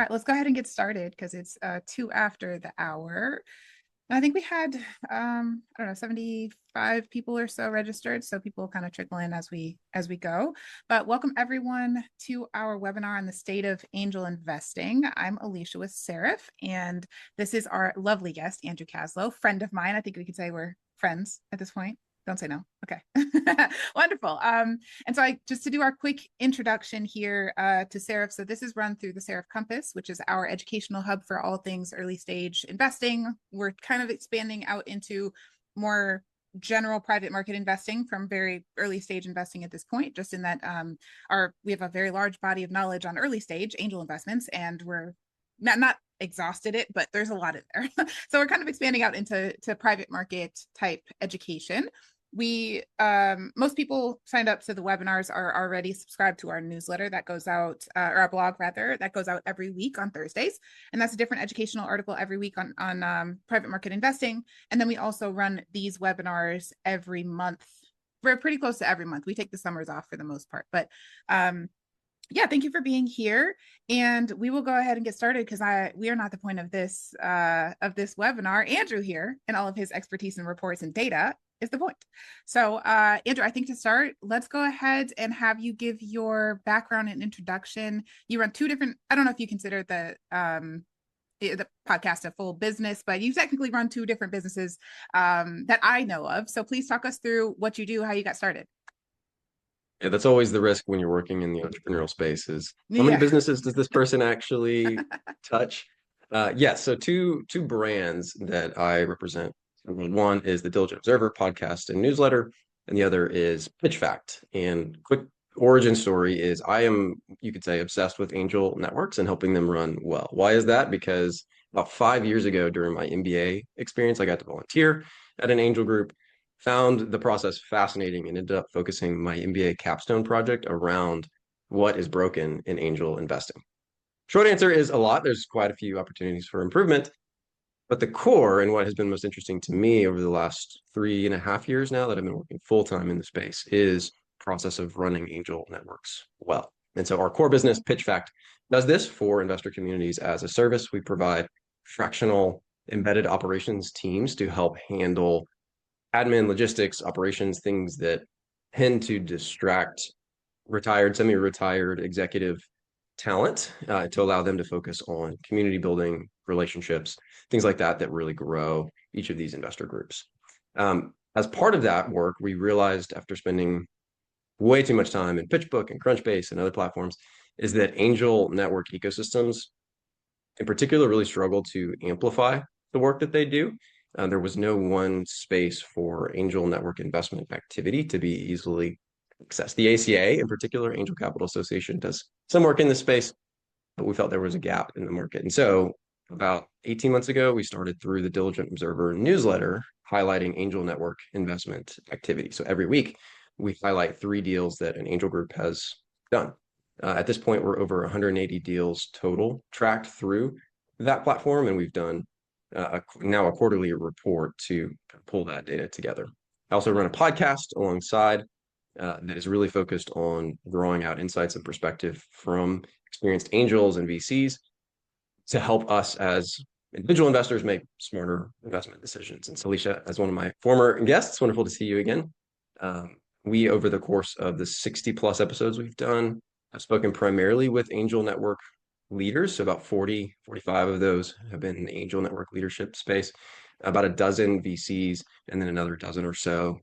let's go ahead and get started because it's two after the hour. And I think we had I don't know, 75 people or so registered, so people kind of trickle in as we go. But welcome everyone to our webinar on the state of angel investing. I'm Alycia with Seraf, and this is our lovely guest, Andrew Kazlow, friend of mine. I think we could say we're friends at this point. Don't say no. Okay. Wonderful. And so just to do our quick introduction here to Seraf. So this is run through the Seraf Compass, which is our educational hub for all things early stage investing. We're kind of expanding out into more general private market investing from very early stage investing at this point, just in that we have a very large body of knowledge on early stage angel investments, and we're not exhausted it, but there's a lot in there. So we're kind of expanding out into private market type education. We most people signed up to the webinars are already subscribed to our newsletter that goes out, or our blog rather, that goes out every week on Thursdays, and that's a different educational article every week on private market investing. And then we also run these webinars every month. We're pretty close to every month. We take the summers off for the most part, but yeah, thank you for being here, and we will go ahead and get started because we are not the point of this webinar. Andrew here and all of his expertise in reports and data is the point. So Andrew, I think to start, let's go ahead and have you give your background and introduction. You run two different, I don't know if you consider the podcast a full business, but you technically run two different businesses that I know of. So please talk us through what you do, how you got started. Yeah, that's always the risk when you're working in the entrepreneurial space is how many businesses does this person actually touch? So two brands that I represent. One is the Diligent Observer podcast and newsletter, and the other is PitchFact. And quick origin story is I am, you could say, obsessed with angel networks and helping them run well. Why is that? Because about 5 years ago during my MBA experience, I got to volunteer at an angel group, found the process fascinating, and ended up focusing my MBA capstone project around what is broken in angel investing. Short answer is a lot. There's quite a few opportunities for improvement, but the core and what has been most interesting to me over the last 3.5 years now that I've been working full-time in the space is the process of running angel networks well. And so our core business, PitchFact, does this for investor communities as a service. We provide fractional embedded operations teams to help handle admin, logistics, operations, things that tend to distract retired, semi-retired executive talent to allow them to focus on community building, relationships, things like that really grow each of these investor groups. As part of that work, we realized after spending way too much time in PitchBook and Crunchbase and other platforms is that angel network ecosystems in particular really struggle to amplify the work that they do. There was no one space for angel network investment activity to be easily accessed. The ACA, in particular, Angel Capital Association, does some work in this space, but we felt there was a gap in the market. And so about 18 months ago, we started through the Diligent Observer newsletter highlighting angel network investment activity. So every week, we highlight 3 deals that an angel group has done. At this point, we're over 180 deals total tracked through that platform, and we've done now a quarterly report to pull that data together. I also run a podcast alongside that is really focused on drawing out insights and perspective from experienced angels and VCs to help us as individual investors make smarter investment decisions. And so, Alycia, as one of my former guests, wonderful to see you again. We, over the course of the 60 plus episodes we've done, have spoken primarily with angel network leaders. So about 40, 45 of those have been in the angel network leadership space, about a dozen VCs, and then another dozen or so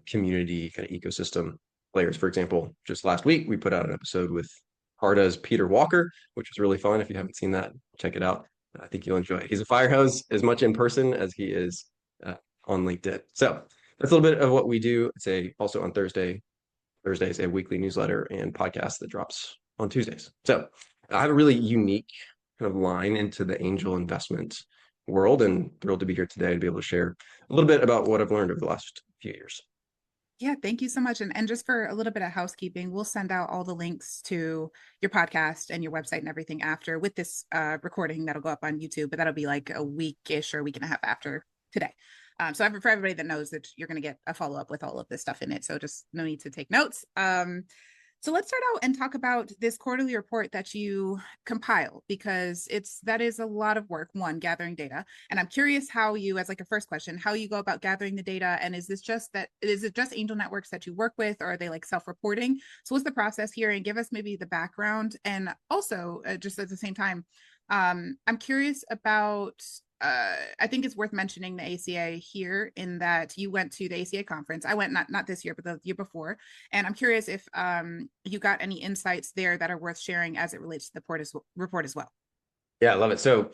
community kind of ecosystem players. For example, just last week, we put out an episode with Harda's Peter Walker, which was really fun. If you haven't seen that, check it out. I think you'll enjoy it. He's a fire hose as much in person as he is on LinkedIn. So that's a little bit of what we do. It's also on Thursdays, a weekly newsletter and podcast that drops on Tuesdays. So I have a really unique kind of line into the angel investment world, and thrilled to be here today to be able to share a little bit about what I've learned over the last few years. Yeah, thank you so much. And just for a little bit of housekeeping, we'll send out all the links to your podcast and your website and everything after with this recording that'll go up on YouTube, but that'll be like a week-ish or a week and a half after today. So for everybody that knows that you're going to get a follow-up with all of this stuff in it. So just no need to take notes. So let's start out and talk about this quarterly report that you compile, because that is a lot of work, one, gathering data. And I'm curious how you, as like a first question, how you go about gathering the data. And is it just angel networks that you work with, or are they like self-reporting? So what's the process here? And give us maybe the background. And also, just at the same time, I'm curious about I think it's worth mentioning the ACA here, in that you went to the ACA conference. I went not this year, but the year before. And I'm curious if you got any insights there that are worth sharing as it relates to the report as well. Yeah, I love it. So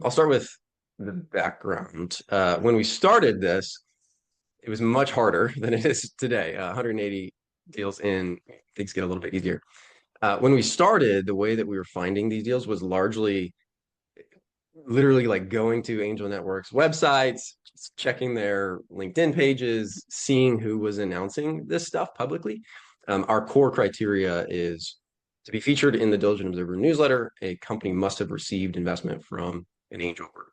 I'll start with the background. When we started this, it was much harder than it is today. 180 deals in, things get a little bit easier. When we started, the way that we were finding these deals was largely literally like going to Angel Network's websites, checking their LinkedIn pages, seeing who was announcing this stuff publicly. Our core criteria is to be featured in the Diligent Observer newsletter, a company must have received investment from an angel group.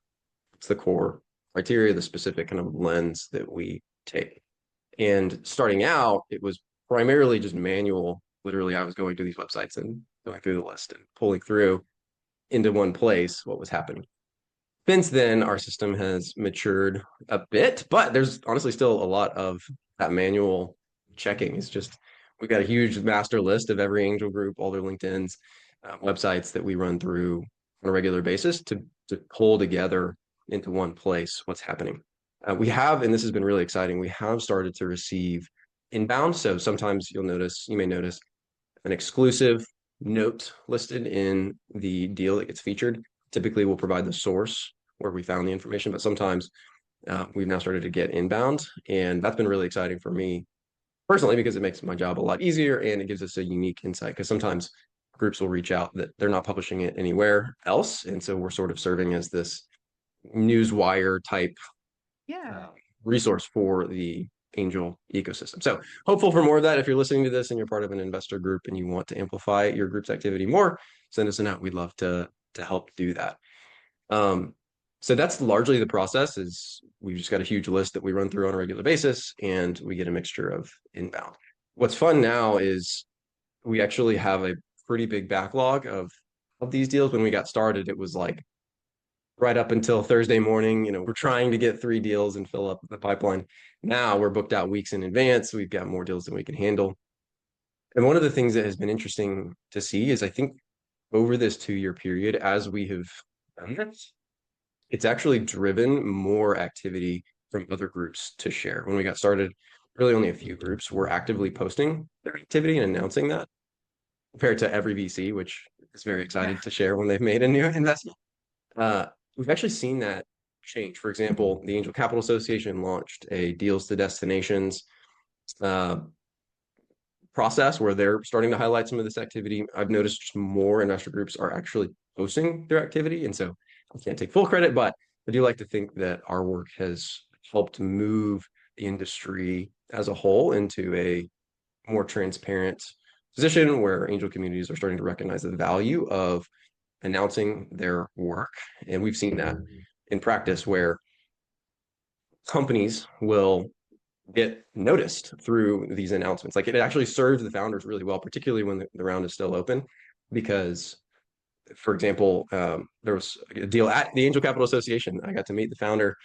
It's the core criteria, the specific kind of lens that we take. And starting out, it was primarily just manual. Literally, I was going to these websites and going through the list and pulling through into one place what was happening. Since then, our system has matured a bit, but there's honestly still a lot of that manual checking. It's just we've got a huge master list of every angel group, all their LinkedIn's, websites that we run through on a regular basis to pull together into one place what's happening. We have, and this has been really exciting, we have started to receive inbound. So sometimes you may notice an exclusive note listed in the deal that gets featured. Typically, we'll provide the source where we found the information, but sometimes we've now started to get inbound, and that's been really exciting for me personally because it makes my job a lot easier and it gives us a unique insight. Because sometimes groups will reach out that they're not publishing it anywhere else, and so we're sort of serving as this newswire type Yeah. resource for the angel ecosystem. So hopeful for more of that. If you're listening to this and you're part of an investor group and you want to amplify your group's activity more, send us a note. We'd love to help do that. So that's largely the process. Is we've just got a huge list that we run through on a regular basis, and we get a mixture of inbound. What's fun now is we actually have a pretty big backlog of these deals. When we got started, it was like right up until Thursday morning, we're trying to get 3 deals and fill up the pipeline. Now we're booked out weeks in advance. We've got more deals than we can handle. And one of the things that has been interesting to see is I think over this 2-year period, as we have done this, it's actually driven more activity from other groups to share. When we got started, really only a few groups were actively posting their activity and announcing that, compared to every VC, which is very excited to share when they've made a new investment. We've actually seen that change. For example, the Angel Capital Association launched a deals to destinations process where they're starting to highlight some of this activity. I've noticed just more investor groups are actually posting their activity. And so I can't take full credit, but I do like to think that our work has helped move the industry as a whole into a more transparent position where angel communities are starting to recognize the value of announcing their work. And we've seen that in practice where companies will get noticed through these announcements. Like it actually serves the founders really well, particularly when the round is still open, because for example, there was a deal at the Angel Capital Association. I got to meet the founder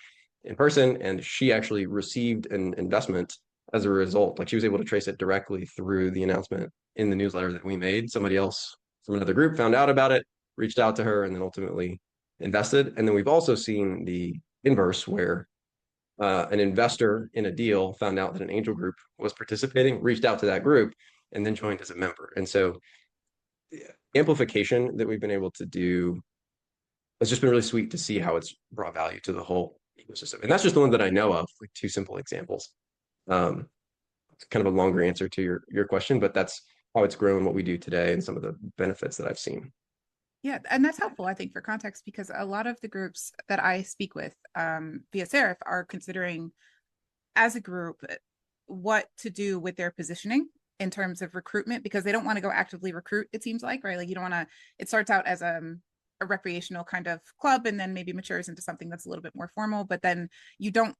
in person, and she actually received an investment as a result. Like she was able to trace it directly through the announcement in the newsletter that we made. Somebody else from another group found out about it, reached out to her, and then ultimately invested. And then we've also seen the inverse where an investor in a deal found out that an angel group was participating, reached out to that group, and then joined as a member. And so the amplification that we've been able to do has just been really sweet to see how it's brought value to the whole ecosystem. And that's just the one that I know of, like 2 simple examples. It's kind of a longer answer to your question, but that's how it's grown, what we do today, and some of the benefits that I've seen. Yeah, and that's helpful, I think, for context, because a lot of the groups that I speak with via Seraf are considering as a group what to do with their positioning in terms of recruitment, because they don't want to go actively recruit, it seems like, right? Like you don't want to, it starts out as a recreational kind of club and then maybe matures into something that's a little bit more formal, but then you don't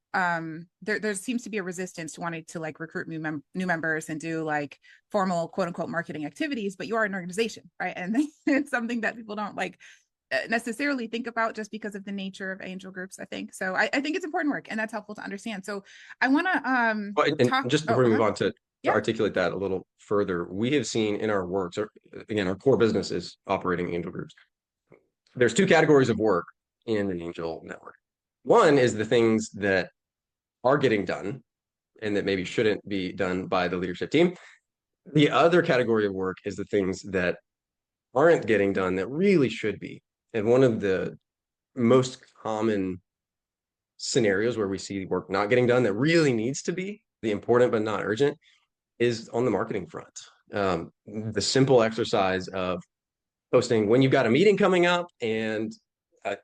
there seems to be a resistance to wanting to like recruit new members and do like formal quote unquote marketing activities, but you are an organization, right? And it's something that people don't like necessarily think about just because of the nature of angel groups, I think. So I think it's important work and that's helpful to understand. So I want to Well, and talk. just Oh, before we move on to yeah. articulate that a little further, we have seen in our works, or again, our core business is operating angel groups. There's two categories of work in an angel network. One is the things that are getting done and that maybe shouldn't be done by the leadership team. The other category of work is the things that aren't getting done that really should be. And one of the most common scenarios where we see work not getting done that really needs to be, the important but not urgent, is on the marketing front. The simple exercise of posting when you've got a meeting coming up and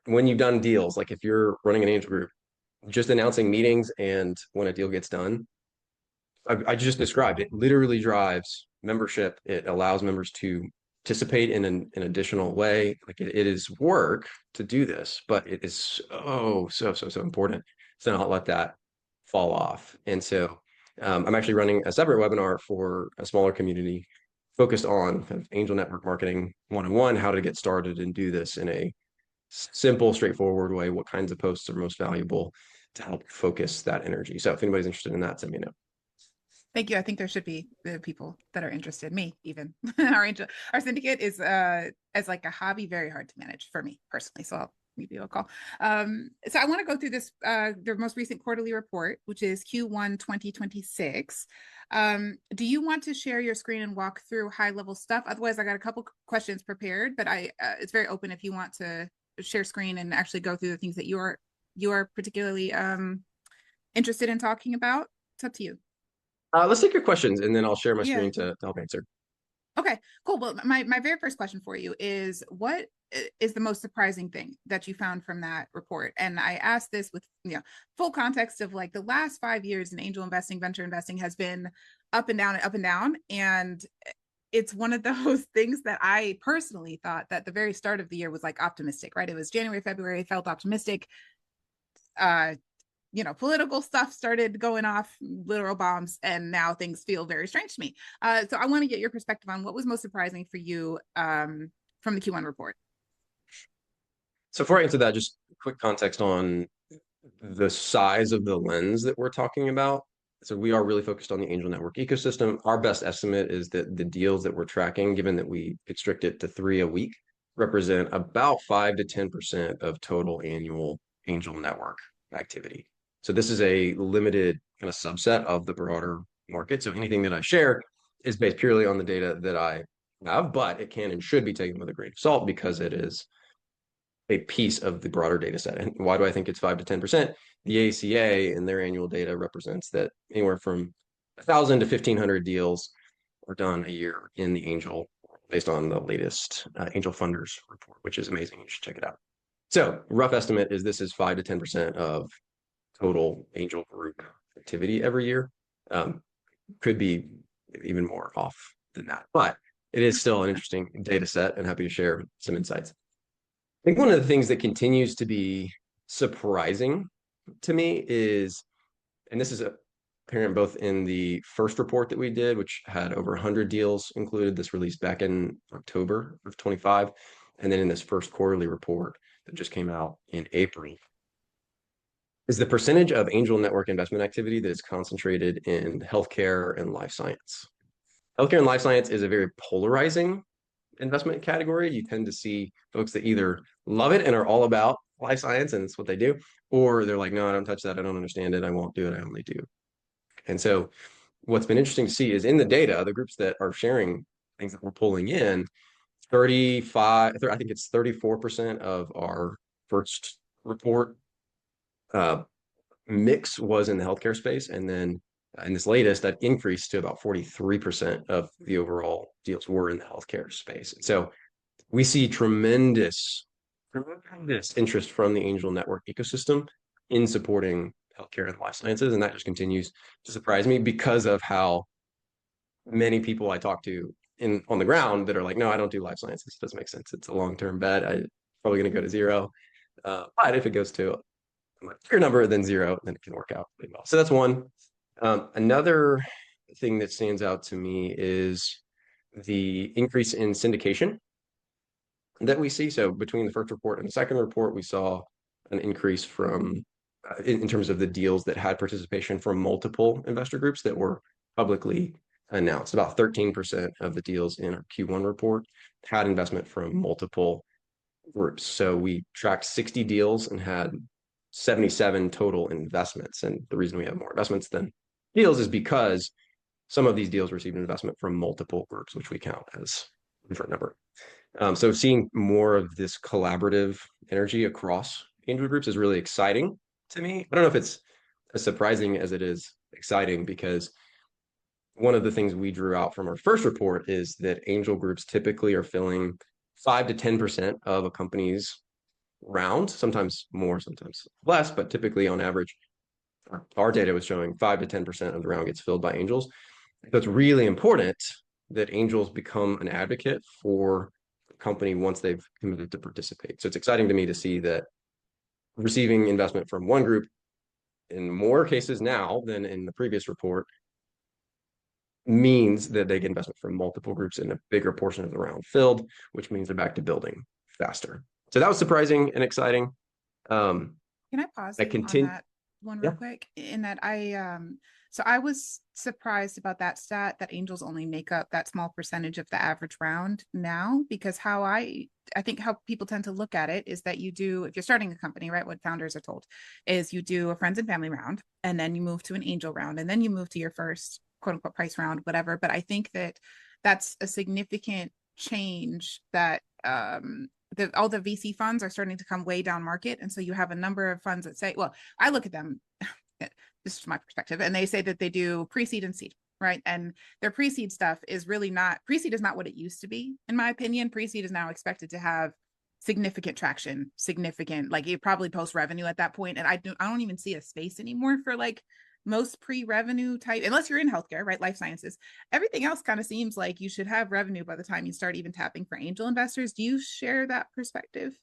when you've done deals, like if you're running an angel group, just announcing meetings and when a deal gets done. I just described it literally drives membership. It allows members to participate in an additional way. Like it is work to do this, but it is so important to not let that fall off. And so I'm actually running a separate webinar for a smaller community focused on kind of angel network marketing 101, how to get started and do this in a simple, straightforward way. What kinds of posts are most valuable to help focus that energy. So if anybody's interested in that, send me a note. Thank you. I think there should be people that are interested. Me, even our syndicate is as like a hobby, very hard to manage for me personally. So I'll give you a call. So I want to go through this their most recent quarterly report, which is Q1 2026. Do you want to share your screen and walk through high level stuff? Otherwise, I got a couple questions prepared, but I it's very open if you want to share screen and actually go through the things that you are particularly interested in talking about. It's up to you. Let's take your questions and then I'll share my Yeah. screen to help answer. Okay, cool. Well, my very first question for you is what is the most surprising thing that you found from that report? And I asked this with full context of like the last 5 years in angel investing, venture investing has been up and down and up and down. And it's one of those things that I personally thought that the very start of the year was like optimistic, right? It was January, February, felt optimistic. Uh, political stuff started going off, literal bombs, and now things feel very strange to me. So I want to get your perspective on what was most surprising for you from the Q1 report. So before I answer that, just quick context on the size of the lens that we're talking about. So we are really focused on the angel network ecosystem. Our best estimate is that the deals that we're tracking, given that we constrict it to 3 a week, represent about 5 to 10% of total annual angel network activity. So this is a limited kind of subset of the broader market. So anything that I share is based purely on the data that I have, but it can and should be taken with a grain of salt because it is a piece of the broader data set. And why do I think it's 5 to 10%? The ACA in their annual data represents that anywhere from 1,000 to 1,500 deals are done a year in the angel based on the latest angel funders report, which is amazing. You should check it out. So rough estimate is this is 5 to 10% of total angel group activity every year. Could be even more off than that, but it is still an interesting data set and happy to share some insights. I think one of the things that continues to be surprising to me is, and this is apparent both in the first report that we did, which had over 100 deals included, this released back in October of 25, and then in this first quarterly report that just came out in April, is the percentage of angel network investment activity that is concentrated in healthcare and life science. Healthcare and life science is a very polarizing investment category. You tend to see folks that either love it and are all about life science and it's what they do, or they're like, no, I don't touch that. I don't understand it. I won't do it. I only do. And so what's been interesting to see is in the data, the groups that are sharing things that we're pulling in, 35, I think it's 34% of our first report mix was in the healthcare space. And then in this latest, that increased to about 43% of the overall deals were in the healthcare space. So we see tremendous interest from the angel network ecosystem in supporting healthcare and life sciences. And that just continues to surprise me because of how many people I talk to on the ground that are like, no, I don't do life sciences. It doesn't make sense. It's a long-term bet. I probably going to go to zero. But if it goes to a much bigger number than zero, then it can work out really well. So that's one. Another thing that stands out to me is the increase in syndication that we see. So between the first report and the second report, we saw an increase from in terms of the deals that had participation from multiple investor groups that were publicly announced. About 13% of the deals in our Q1 report had investment from multiple groups. So we tracked 60 deals and had 77 total investments. And the reason we have more investments than deals is because some of these deals received investment from multiple groups, which we count as a different number. So seeing more of this collaborative energy across angel groups is really exciting to me. I don't know if it's as surprising as it is exciting, because one of the things we drew out from our first report is that angel groups typically are filling 5 to 10% of a company's round, sometimes more, sometimes less, but typically on average, our data was showing 5 to 10% of the round gets filled by angels. So it's really important that angels become an advocate for the company once they've committed to participate. So it's exciting to me to see that receiving investment from one group in more cases now than in the previous report means that they get investment from multiple groups and a bigger portion of the round filled, which means they're back to building faster. So that was surprising and exciting. Can I pause you on that one real Yeah. quick? In that so I was surprised about that stat that angels only make up that small percentage of the average round now, because how I think how people tend to look at it is that you do, if you're starting a company, right, what founders are told is you do a friends and family round, and then you move to an angel round, and then you move to your first quote unquote price round, whatever. But I think that that's a significant change that all the VC funds are starting to come way down market. And so you have a number of funds that say, well, I look at them, this is my perspective, and they say that they do pre-seed and seed, right? And their pre-seed stuff is really not, pre-seed is not what it used to be, in my opinion. Pre-seed is now expected to have significant traction, significant, like it probably post revenue at that point. And I don't even see a space anymore for like most pre-revenue type, unless you're in healthcare, right? Life sciences. Everything else kind of seems like you should have revenue by the time you start even tapping for angel investors. Do you share that perspective?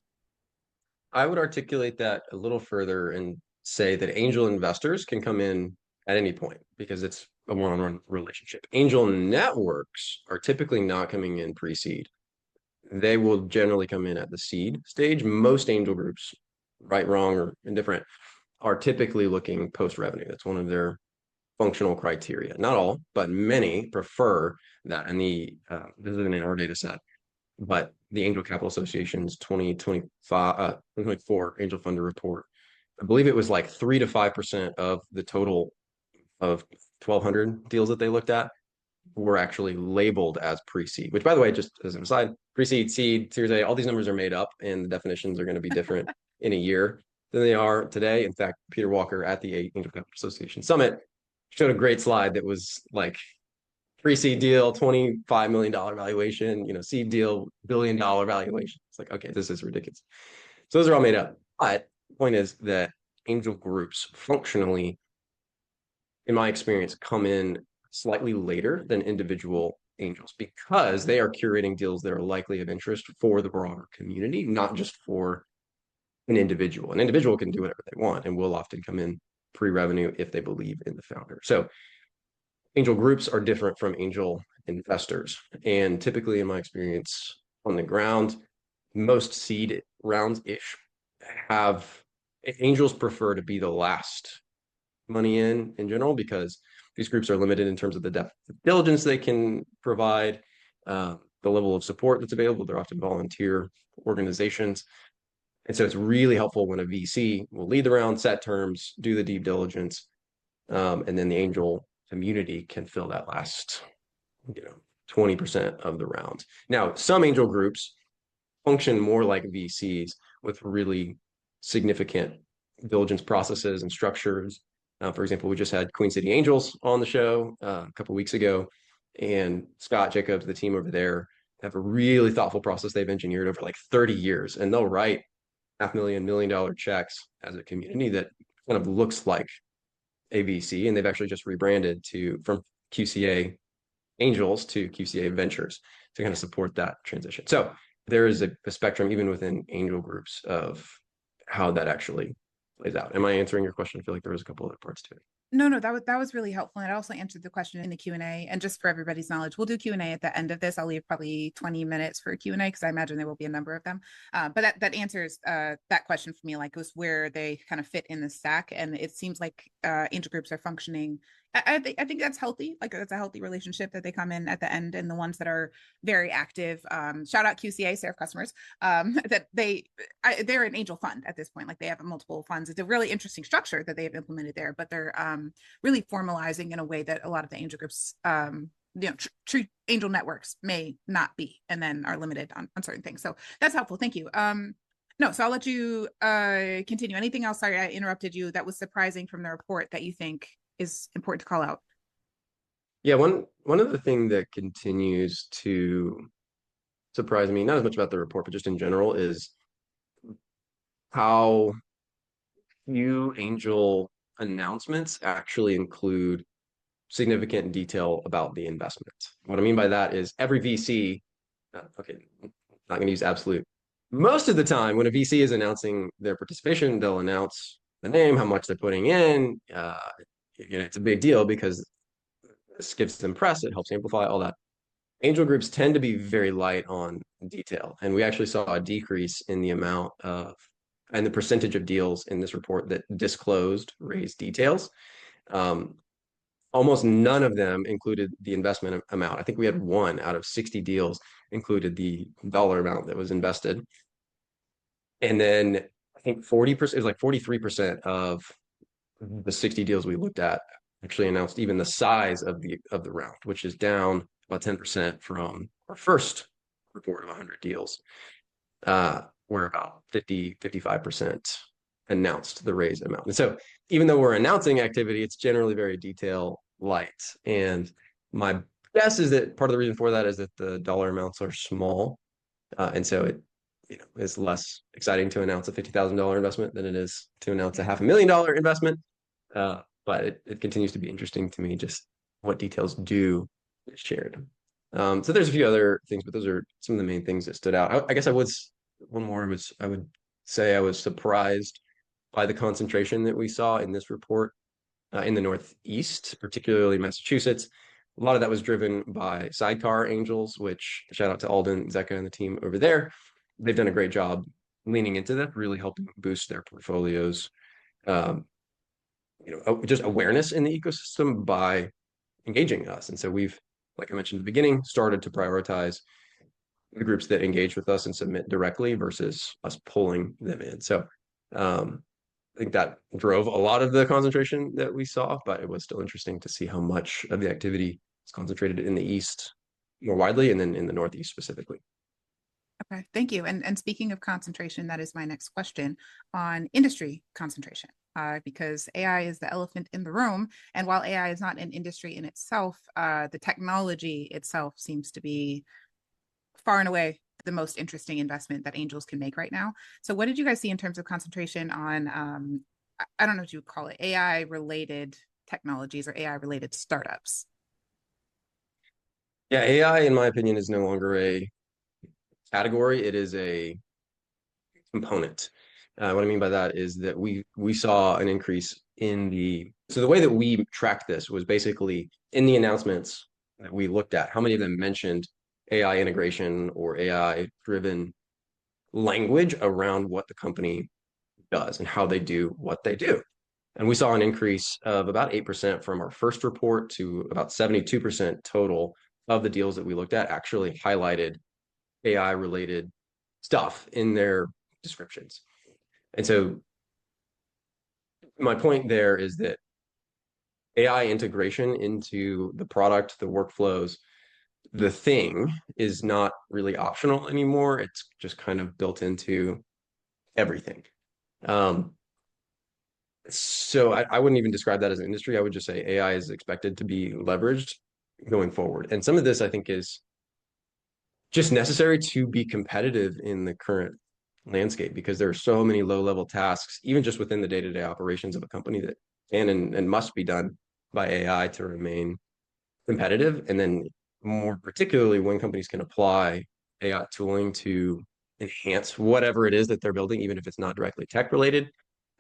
I would articulate that a little further and say that angel investors can come in at any point because it's a one-on-one relationship. Angel networks are typically not coming in pre-seed. They will generally come in at the seed stage. Most angel groups, right, wrong, or indifferent, are typically looking post-revenue. That's one of their functional criteria. Not all, but many prefer that. And this isn't in our data set, but the Angel Capital Association's 2024 Angel Funder Report, I believe it was like 3 to 5% of the total of 1,200 deals that they looked at were actually labeled as pre-seed, which, by the way, just as an aside, pre-seed, seed, Series A, all these numbers are made up, and the definitions are going to be different in a year than they are today. In fact, Peter Walker at the Angel Capital Association Summit showed a great slide that was like pre-seed deal, $25 million valuation, seed deal, $1 billion valuation. It's like, okay, this is ridiculous. So those are all made up. But the point is that angel groups functionally, in my experience, come in slightly later than individual angels because they are curating deals that are likely of interest for the broader community, not just for an individual. An individual can do whatever they want and will often come in pre-revenue if they believe in the founder. So angel groups are different from angel investors. And typically, in my experience on the ground, most seed rounds-ish have angels prefer to be the last money in general, because these groups are limited in terms of the depth of diligence they can provide, the level of support that's available. They're often volunteer organizations. And so it's really helpful when a VC will lead the round, set terms, do the deep diligence, and then the angel community can fill that last 20% of the round. Now, some angel groups function more like VCs with really significant diligence processes and structures. For example, we just had Queen City Angels on the show a couple of weeks ago, and Scott Jacobs, the team over there, have a really thoughtful process they've engineered over like 30 years, and they'll write $500,000, $1 million checks as a community that kind of looks like a VC, and they've actually just rebranded from QCA Angels to QCA Ventures to kind of support that transition. So there is a spectrum even within angel groups of how that actually plays out. Am I answering your question? I feel like there was a couple other parts to it. No, that was really helpful. And it also answered the question in the Q&A. And just for everybody's knowledge, we'll do Q&A at the end of this. I'll leave probably 20 minutes for Q&A because I imagine there will be a number of them. But that answers that question for me, like was where they kind of fit in the stack. And it seems like angel groups are functioning. I think that's healthy. Like that's a healthy relationship that they come in at the end, and the ones that are very active. Shout out QCA, Seraf customers. That they're an angel fund at this point. Like they have multiple funds. It's a really interesting structure that they have implemented there, but they're really formalizing in a way that a lot of the angel groups, true angel networks may not be, and then are limited on certain things. So that's helpful. Thank you. No, so I'll let you continue. Anything else? Sorry, I interrupted you. That was surprising from the report that you think is important to call out. Yeah, one of the things that continues to surprise me, not as much about the report, but just in general, is how few angel announcements actually include significant detail about the investment. What I mean by that is every VC, okay, not going to use absolute. Most of the time, when a VC is announcing their participation, they'll announce the name, how much they're putting in. It's a big deal because this gives them press, it helps amplify all that. Angel groups tend to be very light on detail, and we actually saw a decrease in the amount of and the percentage of deals in this report that disclosed raised details. Um, Almost none of them included the investment amount. I think we had one out of 60 deals included the dollar amount that was invested. And then I think 40%, it was like 43% of the 60 deals we looked at actually announced even the size of the round, which is down about 10% from our first report of 100 deals, where about 55% announced the raise amount. And so even though we're announcing activity, it's generally very detail light. And my guess is that part of the reason for that is that the dollar amounts are small. And so it is less exciting to announce a $50,000 investment than it is to announce a $500,000 investment. But it continues to be interesting to me just what details do get shared. So there's a few other things, but those are some of the main things that stood out. I guess one more was I would say I was surprised by the concentration that we saw in this report in the Northeast, particularly Massachusetts. A lot of that was driven by sidecar angels, which shout out to Alden, Zeka, and the team over there. They've done a great job leaning into that, really helping boost their portfolios. Just awareness in the ecosystem by engaging us. And so we've, like I mentioned at the beginning, started to prioritize the groups that engage with us and submit directly versus us pulling them in. So I think that drove a lot of the concentration that we saw, but it was still interesting to see how much of the activity is concentrated in the East more widely and then in the Northeast specifically. Okay, thank you. And speaking of concentration, that is my next question on industry concentration, because AI is the elephant in the room. And while AI is not an industry in itself, the technology itself seems to be far and away the most interesting investment that angels can make right now. So what did you guys see in terms of concentration on, I don't know what you would call it, AI related technologies or AI related startups? Yeah, AI, in my opinion, is no longer a category. It is a component. What I mean by that is that we saw an increase in the way that we tracked this was basically in the announcements that we looked at, how many of them mentioned AI integration or AI driven language around what the company does and how they do what they do. And we saw an increase of about 8% from our first report to about 72% total of the deals that we looked at actually highlighted AI related stuff in their descriptions. And so my point there is that AI integration into the product, the workflows, the thing is not really optional anymore. It's just kind of built into everything. So I wouldn't even describe that as an industry. I would just say AI is expected to be leveraged going forward. And some of this I think is just necessary to be competitive in the current landscape because there are so many low-level tasks, even just within the day-to-day operations of a company that can and must be done by AI to remain competitive. And then more particularly when companies can apply AI tooling to enhance whatever it is that they're building, even if it's not directly tech related.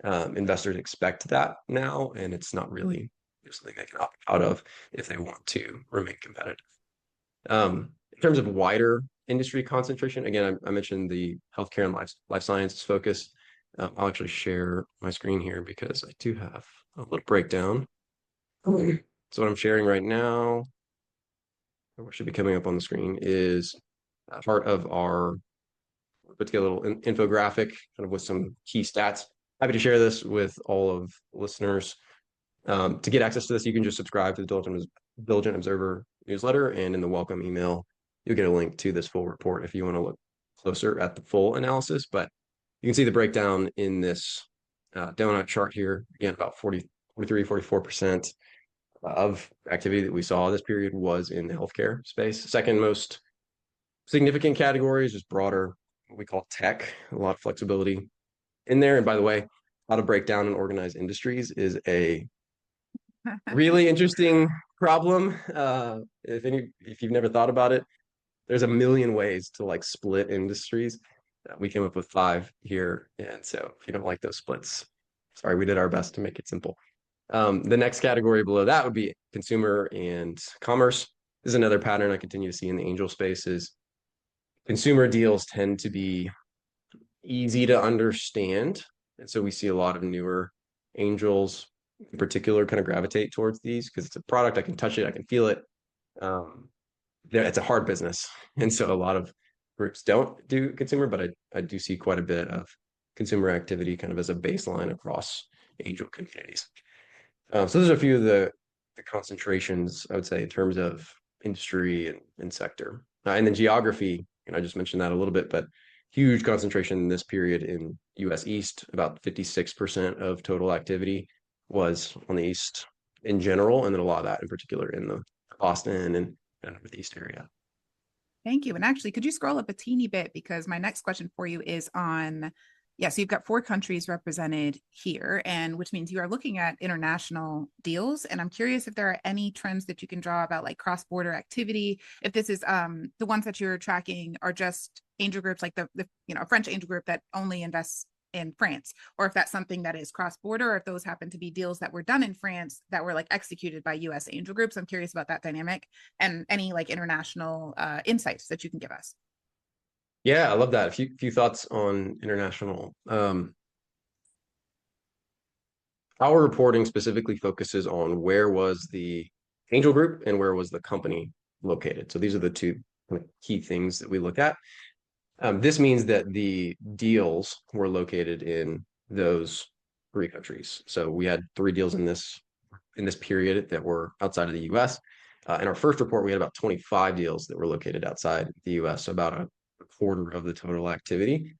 Investors expect that now, and it's not really something they can opt out of if they want to remain competitive. In terms of wider industry concentration, again, I mentioned the healthcare and life sciences focus. I'll actually share my screen here because I do have a little breakdown. So what I'm sharing right now, what should be coming up on the screen, is part of our put together a little infographic kind of with some key stats. Happy to share this with all of listeners. To get access to this, you can just subscribe to the Diligent Observer newsletter, and in the welcome email, you'll get a link to this full report if you want to look closer at the full analysis. But you can see the breakdown in this donut chart here. Again, about 43, 44% of activity that we saw this period was in the healthcare space. Second most significant category is just broader, what we call tech, a lot of flexibility in there. And by the way, how to break down and organize industries is a really interesting problem. If you've never thought about it, there's a million ways to like split industries. We came up with 5 here, and so if you don't like those splits, sorry, we did our best to make it simple. The next category below that would be consumer and commerce. This is another pattern I continue to see in the angel space is consumer deals tend to be easy to understand. And so we see a lot of newer angels in particular kind of gravitate towards these because it's a product, I can touch it, I can feel it. It's a hard business. And so a lot of groups don't do consumer, but I do see quite a bit of consumer activity kind of as a baseline across angel communities. So those are a few of the concentrations, I would say, in terms of industry and sector. And then geography, and I just mentioned that a little bit, but huge concentration in this period in US East, about 56% of total activity was on the East in general, and then a lot of that in particular in the Boston and Northeast area. Thank you. And actually, could you scroll up a teeny bit? Because my next question for you is on, yeah, so you've got 4 countries represented here, and which means you are looking at international deals. And I'm curious if there are any trends that you can draw about like cross-border activity. If this is the ones that you're tracking are just angel groups like the French angel group that only invests in France, or if that's something that is cross-border, or if those happen to be deals that were done in France that were like executed by US angel groups. I'm curious about that dynamic and any like international insights that you can give us. Yeah, I love that. A few thoughts on international. Our reporting specifically focuses on where was the angel group and where was the company located. So these are the 2 key things that we look at. This means that the deals were located in those 3 countries. So we had 3 deals in this period that were outside of the US. In our first report, we had about 25 deals that were located outside the US, so about a quarter of the total activity.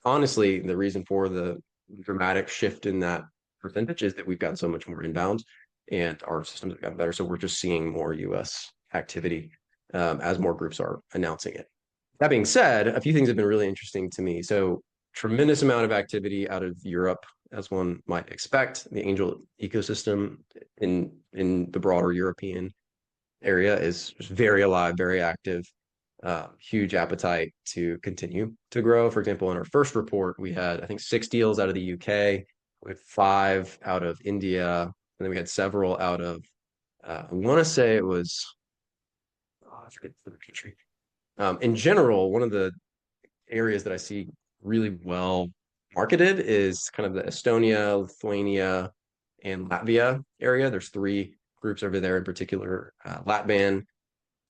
Honestly, the reason for the dramatic shift in that percentage is that we've got so much more inbound and our systems have gotten better. So we're just seeing more US activity as more groups are announcing it. That being said, a few things have been really interesting to me. So tremendous amount of activity out of Europe, as one might expect. The angel ecosystem in the broader European area is very alive, very active, huge appetite to continue to grow. For example, in our first report, we had, I think, 6 deals out of the UK, with 5 out of India, and then we had several out of, I want to say it was, I forget the country. In general, one of the areas that I see really well marketed is kind of the Estonia, Lithuania, and Latvia area. There's 3 groups over there in particular, Latban,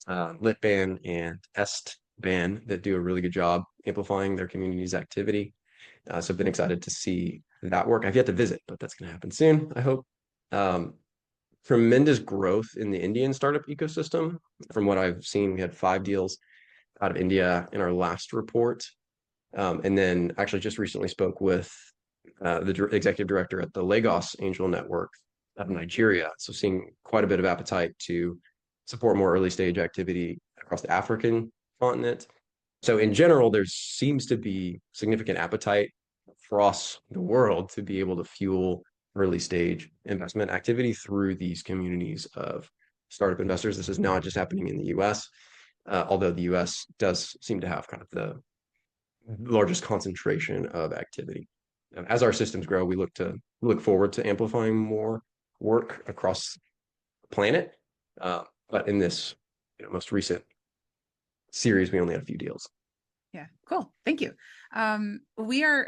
Litban, and Estban, that do a really good job amplifying their community's activity. So I've been excited to see that work. I've yet to visit, but that's going to happen soon, I hope. Tremendous growth in the Indian startup ecosystem. From what I've seen, we had 5 deals out of India in our last report. And then actually just recently spoke with the executive director at the Lagos Angel Network out of Nigeria. So seeing quite a bit of appetite to support more early stage activity across the African continent. So in general, there seems to be significant appetite across the world to be able to fuel early stage investment activity through these communities of startup investors. This is not just happening in the US. although the US does seem to have kind of the largest concentration of activity. As our systems grow, we look forward to amplifying more work across the planet. But in this most recent series, we only had a few deals. Yeah, cool. Thank you. We are,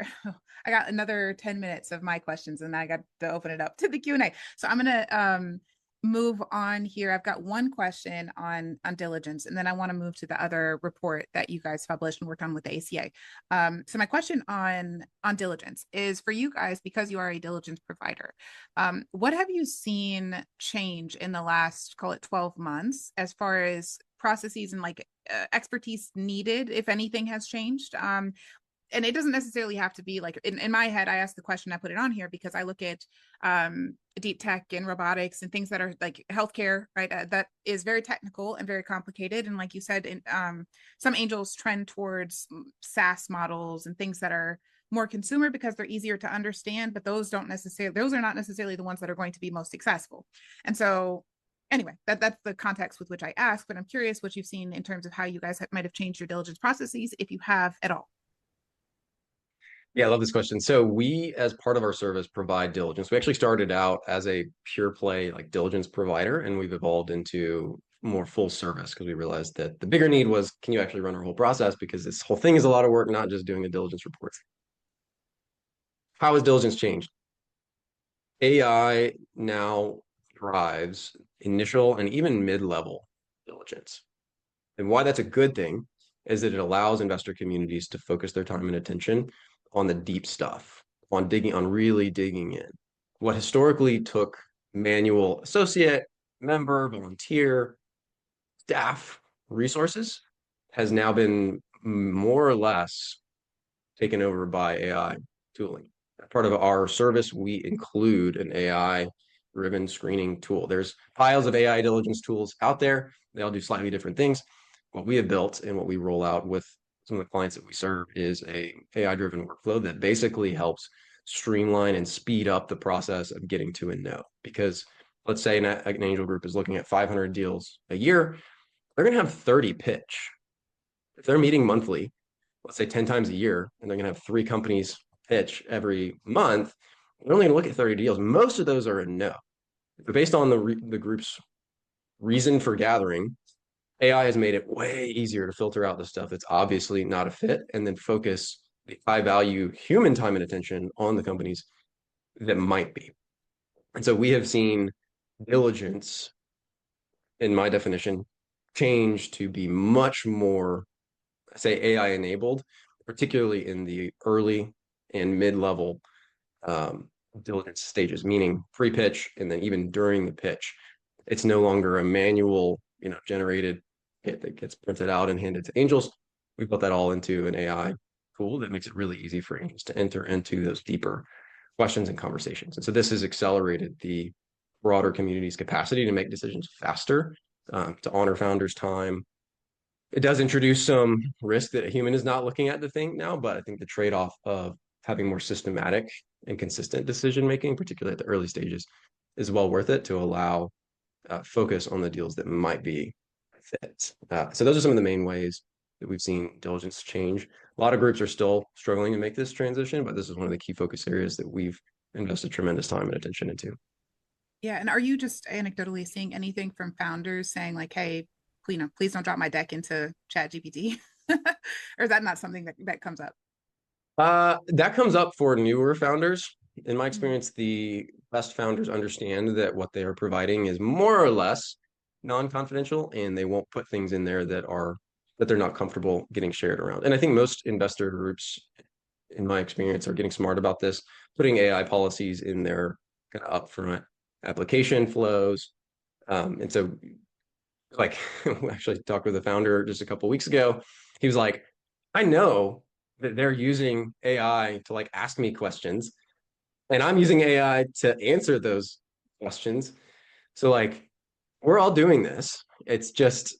I got another 10 minutes of my questions and I got to open it up to the Q&A. So I'm going to move on here. I've got one question on diligence, and then I want to move to the other report that you guys published and worked on with the ACA. So my question on diligence is for you guys, because you are a diligence provider, what have you seen change in the last, call it 12 months, as far as processes and like expertise needed, if anything has changed? And it doesn't necessarily have to be like in my head. I asked the question, I put it on here because I look at deep tech and robotics and things that are like healthcare, right? That is very technical and very complicated. And like you said, some angels trend towards SaaS models and things that are more consumer because they're easier to understand, but those are not necessarily the ones that are going to be most successful. And so anyway, that's the context with which I ask, but I'm curious what you've seen in terms of how you guys might have changed your diligence processes, if you have at all. Yeah, I love this question. So we, as part of our service, provide diligence. We actually started out as a pure play like diligence provider, and we've evolved into more full service because we realized that the bigger need was, can you actually run our whole process? Because this whole thing is a lot of work, not just doing the diligence reports. How has diligence changed? AI now drives initial and even mid-level diligence. And why that's a good thing is that it allows investor communities to focus their time and attention on the deep stuff, on really digging in. What historically took manual associate, member, volunteer, staff resources has now been more or less taken over by AI tooling. Part of our service, we include an AI-driven screening tool. There's piles of AI diligence tools out there. They all do slightly different things. What we have built and what we roll out with some of the clients that we serve is a AI-driven workflow that basically helps streamline and speed up the process of getting to a no. Because let's say an angel group is looking at 500 deals a year, they're going to have 30 pitch. If they're meeting monthly, let's say 10 times a year, and they're going to have 3 companies pitch every month, they're only going to look at 30 deals. Most of those are a no. But based on the group's reason for gathering, AI has made it way easier to filter out the stuff that's obviously not a fit and then focus the high value human time and attention on the companies that might be. And so we have seen diligence, in my definition, change to be much more, say, AI enabled, particularly in the early and mid-level diligence stages, meaning pre-pitch and then even during the pitch. It's no longer a manual, generated hit that gets printed out and handed to angels. We put that all into an AI tool that makes it really easy for angels to enter into those deeper questions and conversations. And so this has accelerated the broader community's capacity to make decisions faster, to honor founders' time. It does introduce some risk that a human is not looking at the thing now, but I think the trade-off of having more systematic and consistent decision making, particularly at the early stages, is well worth it to allow focus on the deals that might be fit. So those are some of the main ways that we've seen diligence change. A lot of groups are still struggling to make this transition, but this is one of the key focus areas that we've invested tremendous time and attention into. Yeah, and are you just anecdotally seeing anything from founders saying like, "Hey, please don't drop my deck into Chat GPT," or is that not something that comes up? That comes up for newer founders. In my Mm. experience, the best founders understand that what they are providing is more or less non-confidential, and they won't put things in there that they're not comfortable getting shared around. And I think most investor groups, in my experience, are getting smart about this, putting AI policies in their kind of upfront application flows. And so, like, we actually talked with a founder just a couple of weeks ago. He was like, I know that they're using AI to like ask me questions, and I'm using AI to answer those questions. So like we're all doing this. It's just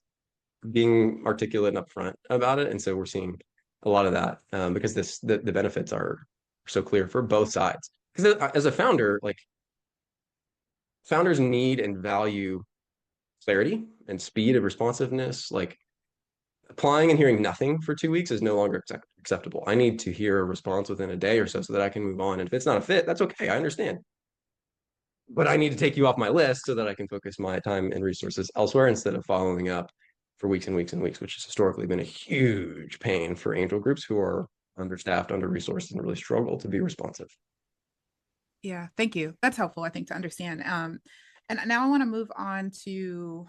being articulate and upfront about it. And so we're seeing a lot of that because the benefits are so clear for both sides. Because as a founder, like founders need and value clarity and speed of responsiveness. Like Applying and hearing nothing for 2 weeks is no longer acceptable. I need to hear a response within a day or so that I can move on. And if it's not a fit, that's okay. I understand. But I need to take you off my list so that I can focus my time and resources elsewhere instead of following up for weeks and weeks and weeks, which has historically been a huge pain for angel groups who are understaffed, under-resourced, and really struggle to be responsive. Yeah, thank you. That's helpful, I think, to understand. And now I want to move on to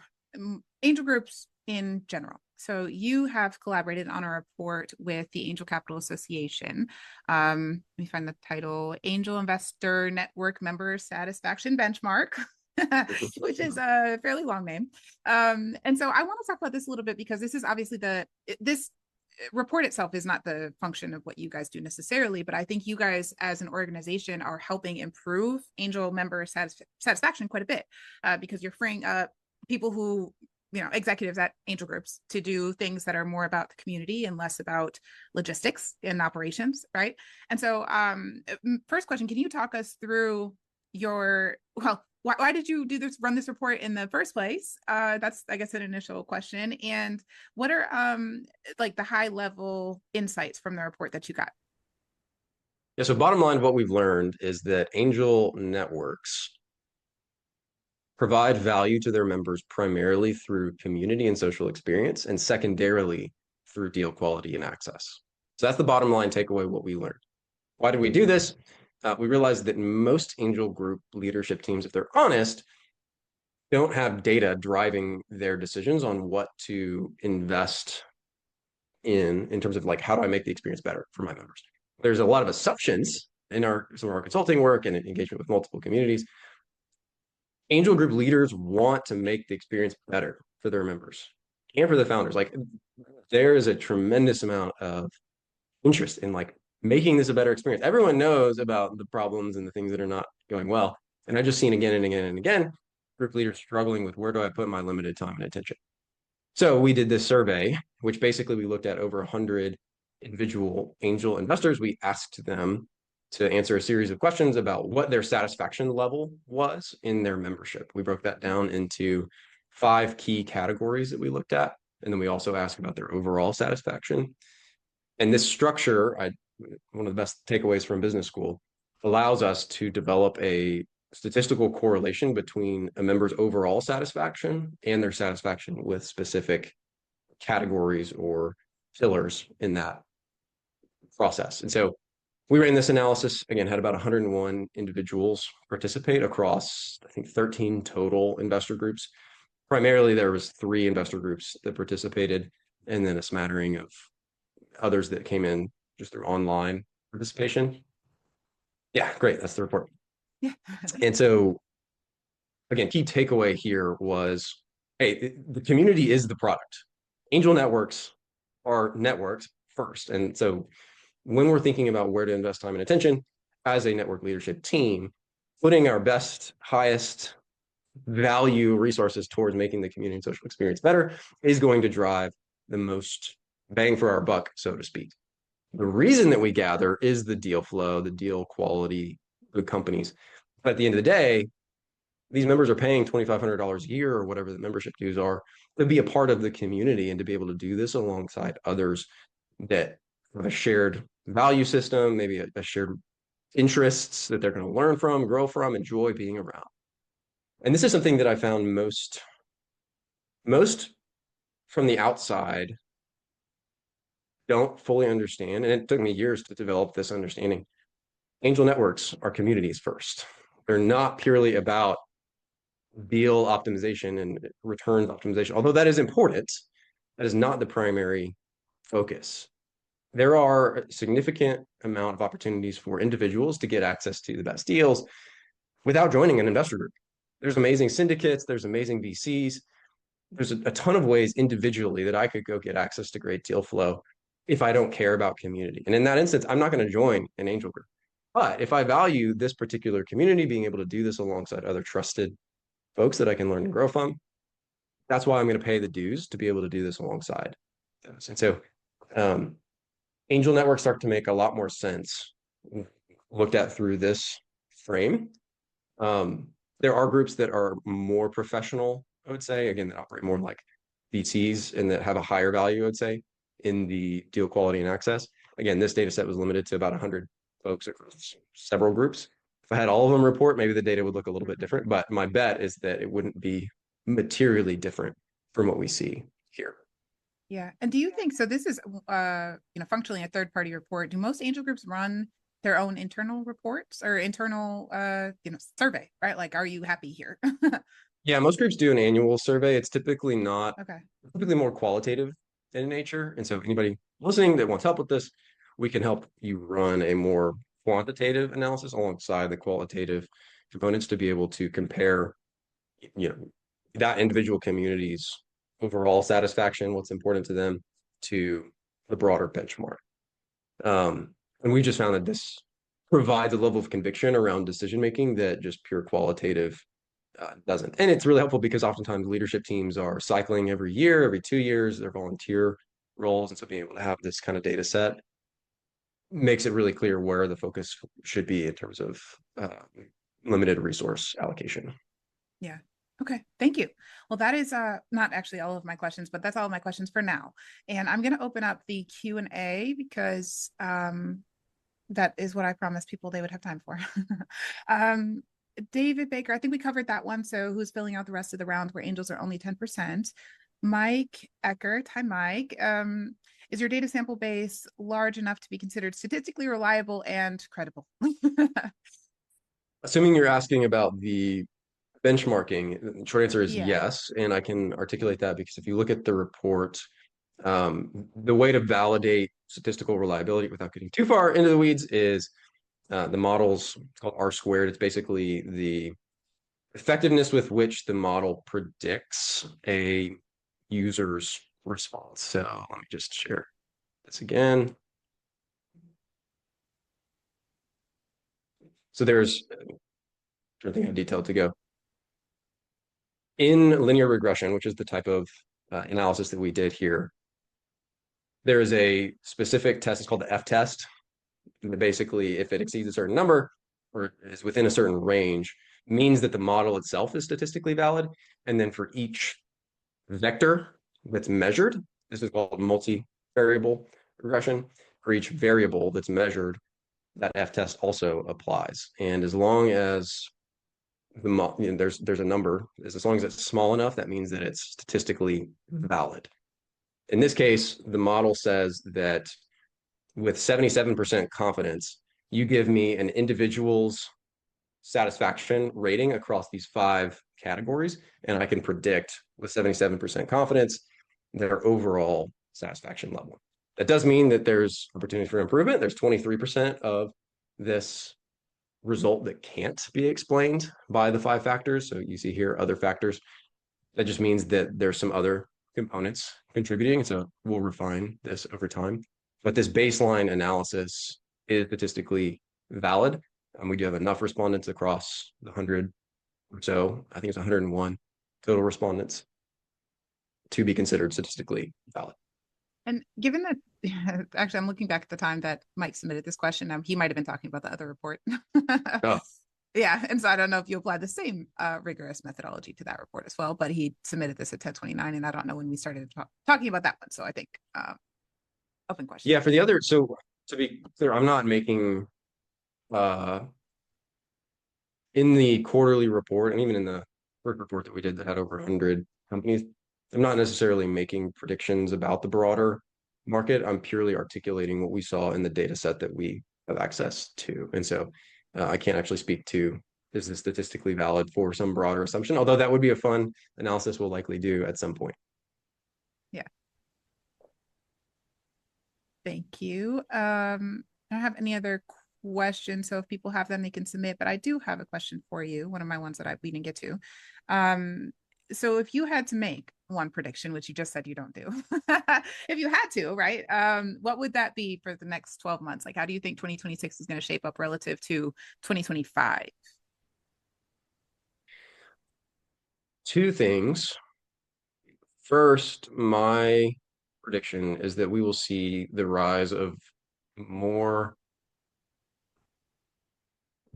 angel groups in general. So you have collaborated on a report with the Angel Capital Association. Let me find the title: Angel Investor Network Member Satisfaction Benchmark. Which is a fairly long name. And so I want to talk about this a little bit because this is obviously this report itself is not the function of what you guys do necessarily, but I think you guys as an organization are helping improve angel member satisfaction quite a bit, because you're freeing up people who, executives at angel groups to do things that are more about the community and less about logistics and operations, right? And so first question, can you talk us through why did you run this report in the first place? That's, I guess, an initial question. And what are like the high level insights from the report that you got? Yeah, so bottom line, what we've learned is that angel networks provide value to their members primarily through community and social experience, and secondarily through deal quality and access. So that's the bottom line takeaway, what we learned. Why did we do this? We realized that most angel group leadership teams, if they're honest, don't have data driving their decisions on what to invest in terms of like, how do I make the experience better for my members? There's a lot of assumptions in some of our consulting work and engagement with multiple communities. Angel group leaders want to make the experience better for their members and for the founders. Like, there is a tremendous amount of interest in like making this a better experience. Everyone knows about the problems and the things that are not going well. And I've just seen again and again and again group leaders struggling with, where do I put my limited time and attention? So we did this survey, which basically we looked at over 100 individual angel investors. We asked them to answer a series of questions about what their satisfaction level was in their membership. We broke that down into 5 key categories that we looked at. And then we also asked about their overall satisfaction. And this structure, one of the best takeaways from business school, allows us to develop a statistical correlation between a member's overall satisfaction and their satisfaction with specific categories or pillars in that process. And so we ran this analysis, again, had about 101 individuals participate across, I think, 13 total investor groups. Primarily, there was 3 investor groups that participated, and then a smattering of others that came in just through online participation. Yeah, great. That's the report. Yeah. And so, again, key takeaway here was, hey, the community is the product. Angel networks are networks first. And so when we're thinking about where to invest time and attention as a network leadership team, putting our best, highest value resources towards making the community and social experience better is going to drive the most bang for our buck, so to speak. The reason that we gather is the deal flow, the deal quality, the companies. But at the end of the day, these members are paying $2,500 a year or whatever the membership dues are to be a part of the community and to be able to do this alongside others that have a shared value system, maybe a shared interests that they're going to learn from, grow from, enjoy being around. And this is something that I found most from the outside don't fully understand. And it took me years to develop this understanding. Angel networks are communities first. They're not purely about deal optimization and returns optimization, although that is important. That is not the primary focus. There are a significant amount of opportunities for individuals to get access to the best deals without joining an investor group. There's amazing syndicates, there's amazing VCs. There's a ton of ways individually that I could go get access to great deal flow if I don't care about community. And in that instance, I'm not going to join an angel group. But if I value this particular community, being able to do this alongside other trusted folks that I can learn and grow from, that's why I'm going to pay the dues to be able to do this alongside those. And so angel networks start to make a lot more sense looked at through this frame. There are groups that are more professional, I would say, again, that operate more like VCs and that have a higher value, I'd say, in the deal quality and access. Again, this data set was limited to about 100 folks across several groups. If I had all of them report, maybe the data would look a little bit different, but my bet is that it wouldn't be materially different from what we see here. Yeah. And do you think so? This is functionally a third party report. Do most angel groups run their own internal reports or internal survey, right? Like, are you happy here? Yeah, most groups do an annual survey. It's typically not Okay. typically more qualitative in nature. And so if anybody listening that wants help with this, we can help you run a more quantitative analysis alongside the qualitative components to be able to compare, you know, that individual community's overall satisfaction, what's important to them, to the broader benchmark. And we just found that this provides a level of conviction around decision making that just pure qualitative doesn't. And it's really helpful because oftentimes leadership teams are cycling every year, every 2 years, they're volunteer roles. And so being able to have this kind of data set makes it really clear where the focus should be in terms of limited resource allocation. Yeah. Okay. Thank you. Well, that is not actually all of my questions, but that's all of my questions for now. And I'm going to open up the Q&A because that is what I promised people they would have time for. David Baker, I think we covered that one. So who's filling out the rest of the round where angels are only 10%? Mike Eckert, hi Mike. Is your data sample base large enough to be considered statistically reliable and credible? Assuming you're asking about the benchmarking, the short answer is Yeah. yes. And I can articulate that because if you look at the report, the way to validate statistical reliability without getting too far into the weeds is the model's called R squared. It's basically the effectiveness with which the model predicts a user's response. So let me just share this again. So there's, I think I have detail to go. In linear regression, which is the type of analysis that we did here, there is a specific test. It's called the F test. And basically, if it exceeds a certain number or is within a certain range, means that the model itself is statistically valid. And then for each vector that's measured, this is called multivariable regression. For each variable that's measured, that F test also applies. And as long as there's a number, as long as it's small enough, that means that it's statistically valid. In this case, the model says that with 77% confidence, you give me an individual's satisfaction rating across these 5 categories, and I can predict with 77% confidence their overall satisfaction level. That does mean that there's opportunity for improvement. There's 23% of this result that can't be explained by the 5 factors. So you see here other factors. That just means that there's some other components contributing. So we'll refine this over time. But this baseline analysis is statistically valid. We do have enough respondents across the 100 or so, I think it's 101 total respondents to be considered statistically valid. And given that, actually, I'm looking back at the time that Mike submitted this question. He might have been talking about the other report. Oh. Yeah. And so I don't know if you apply the same rigorous methodology to that report as well, but he submitted this at 1029, and I don't know when we started talking about that one. So I think open question. Yeah, for the other, so to be clear, I'm not making in the quarterly report and even in the first report that we did that had over 100 companies, I'm not necessarily making predictions about the broader market. I'm purely articulating what we saw in the data set that we have access to. And so I can't actually speak to, is this statistically valid for some broader assumption, although that would be a fun analysis we'll likely do at some point. Yeah. Thank you. I don't have any other questions. So if people have them, they can submit, but I do have a question for you. One of my ones that we didn't get to. So if you had to make one prediction, which you just said you don't do, if you had to, right? What would that be for the next 12 months? Like, how do you think 2026 is going to shape up relative to 2025? 2 things. First, my prediction is that we will see the rise of more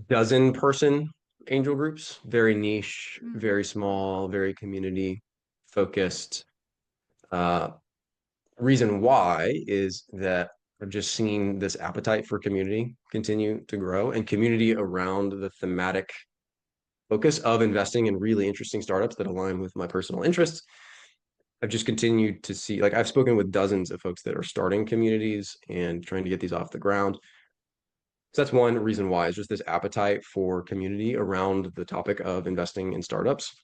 dozen person angel groups, very niche, very small, very community focused. Uh, Reason why is that I've just seen this appetite for community continue to grow and community around the thematic focus of investing in really interesting startups that align with my personal interests. I've just continued to see, like, I've spoken with dozens of folks that are starting communities and trying to get these off the ground. So that's one reason why is just this appetite for community around the topic of investing in startups.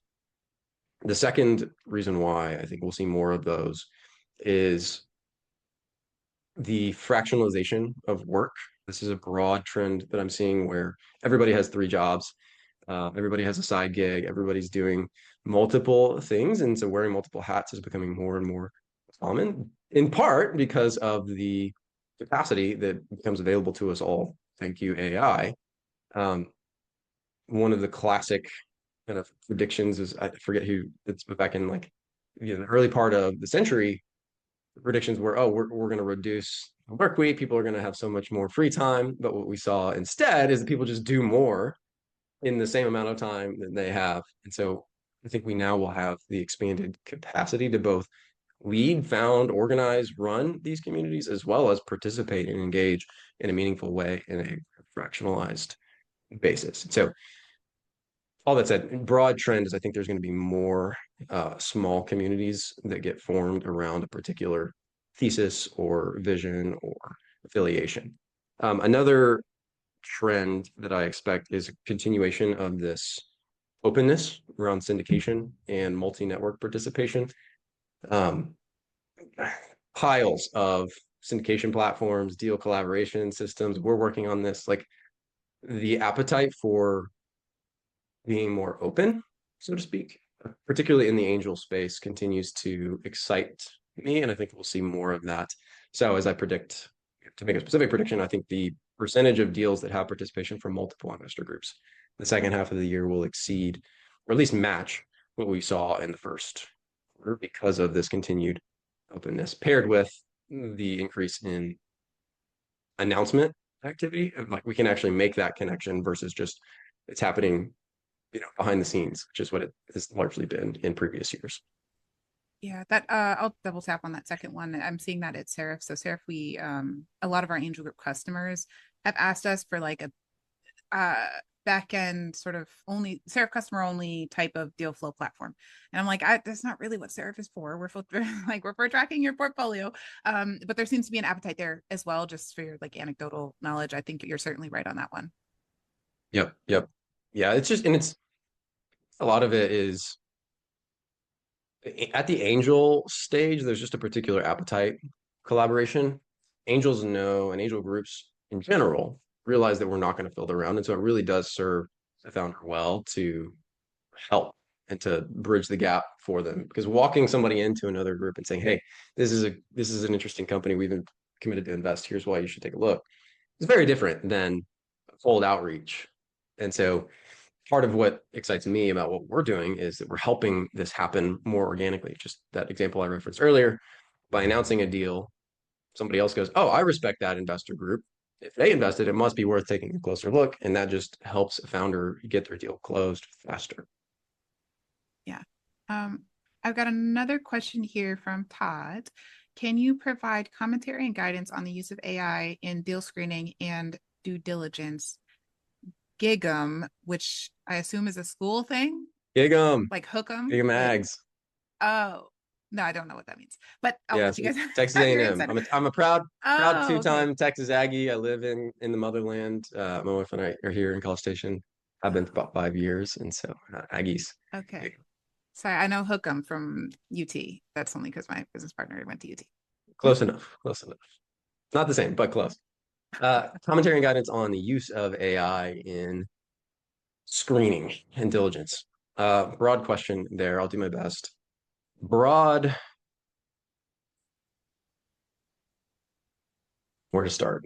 The second reason why I think we'll see more of those is the fractionalization of work. This is a broad trend that I'm seeing where everybody has three jobs, everybody has a side gig, everybody's doing multiple things. And so wearing multiple hats is becoming more and more common, in part because of the capacity that becomes available to us all. Thank you, AI. Um, One of the classic kind of predictions is I forget who it's back in like the early part of the century. The predictions were, oh, we're going to reduce the work week. People are going to have so much more free time. But what we saw instead is that people just do more in the same amount of time that they have. And so I think we now will have the expanded capacity to both lead, found, organize, run these communities, as well as participate and engage in a meaningful way in a fractionalized basis. So all that said, broad trend is I think there's going to be more small communities that get formed around a particular thesis or vision or affiliation. Another trend that I expect is a continuation of this openness around syndication and multi-network participation. Um, Piles of syndication platforms, deal collaboration systems. We're working on this. Like the appetite for being more open, so to speak, particularly in the angel space, continues to excite me. And I think we'll see more of that. So as I predict, to make a specific prediction, I think the percentage of deals that have participation from multiple investor groups the second half of the year will exceed, or at least match, what we saw in the first quarter because of this continued openness paired with the increase in announcement activity. Like we can actually make that connection versus just it's happening behind the scenes, which is what it has largely been in previous years. Yeah, that I'll double tap on that second one. I'm seeing that at Seraf. So Seraf, we a lot of our angel group customers have asked us for like a back end sort of only Seraf customer only type of deal flow platform. And I'm like, that's not really what Seraf is for. We're like we're for tracking your portfolio. But there seems to be an appetite there as well, just for your like anecdotal knowledge. I think you're certainly right on that one. Yep, yep. Yeah, it's just, and it's a lot of it is at the angel stage, there's just a particular appetite collaboration. Angels know, and angel groups in general realize that we're not going to fill the round. And so it really does serve the founder well to help and to bridge the gap for them. Because walking somebody into another group and saying, hey, this is an interesting company. We've been committed to invest. Here's why you should take a look. It's very different than cold outreach. And so part of what excites me about what we're doing is that we're helping this happen more organically. Just that example I referenced earlier, by announcing a deal, somebody else goes, oh, I respect that investor group. If they invested, it must be worth taking a closer look. And that just helps a founder get their deal closed faster. Yeah. I've got another question here from Todd. Can you provide commentary and guidance on the use of AI in deal screening and due diligence? Gig'em, which I assume is a school thing, Gig 'em, like hook 'em. gig 'em Like, ags. oh, no, I don't know what that means, but I'll Yeah, let you so guys Texas have your A&M. insight. I'm a proud Oh, okay. two-time Texas Aggie. I live in the motherland. My wife and I are here in College Station. I've been for about 5 years, and so Aggies. Okay. Sorry, I know hook 'em from UT. That's only because my business partner went to UT. Close enough. Close enough. Not the same, but close. Commentary and guidance on the use of AI in screening and diligence. Broad question there. I'll do my best. Broad, where to start?